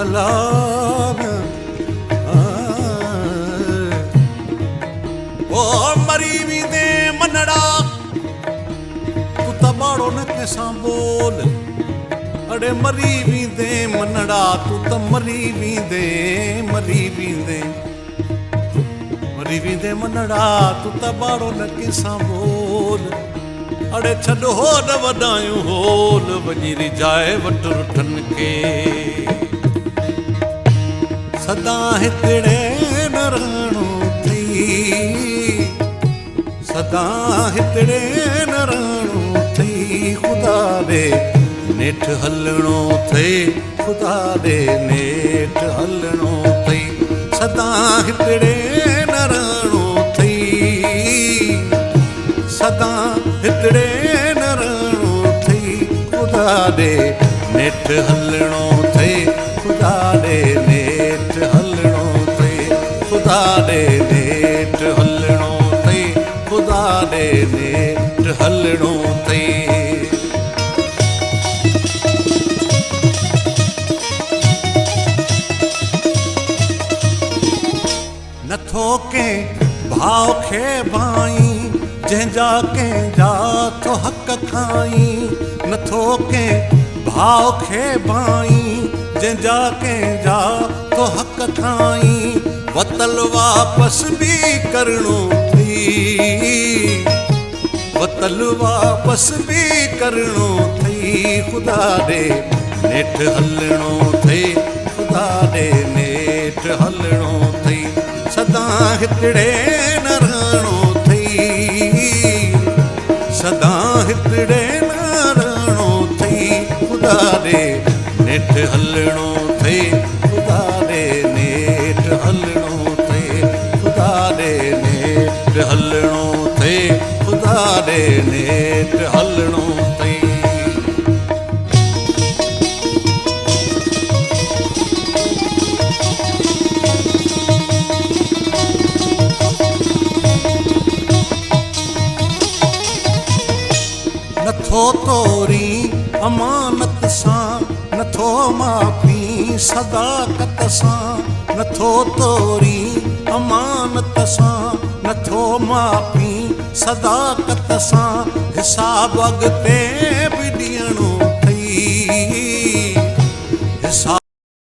अलाम ओ मरी भी दे मनड़ा तू तो बाड़ो न कैसा बोल अड़े मरी भी दे मनड़ा तू तो मरी भी दे मरी भी दे मरी भी दे मनड़ा तू तो बाड़ो न कैसा बोल अड़े छॾो होॾ वॾायूं होल वञी रिजाए वट रुठन के सदा हितड़े न रहणो थई सदा हितड़े न रहणो थई खुदा ॾे नेठ हलणो थई खुदा ॾे नेठ हलणो थई सदा हितड़े न रहणो थई सदा हितड़े न रहणो थई खुदा ॾे नेठ हलणो थई खुदा ॾे नेठ हलणो थई खुदा ॾे नेठ हलणो थई खुदा ॾे नेठ हलणो थई नथो कंहिं भाव खे भाई जंहिंजा कंहिंजा तो हक़ खाई नथो कंहिं भाव खे भाई जंहिंजा कंहिंजा तो हक़ खाई वतल वापस भी करणो थई वतल वापस भी करणो थई खुदा ॾे नेठ हलणो थई खुदा ॾे नेठ हलणो थई सदा हितड़े न रहणो थई सदा हितड़े न रहणो थई खुदा ॾे नेठ हलणो थई खुदा ॾे नेठ हलणो थई खुदा ॾे नेठ हलणो थई खुदा ॾे नेठ हलणो थई नथो तोरी अमानत सां नथो माफ़ी सदाकत सां नथो तोरी अमानत सां नथो माफ़ी सदाकत सां हिसाब अॻिते बि ॾियणो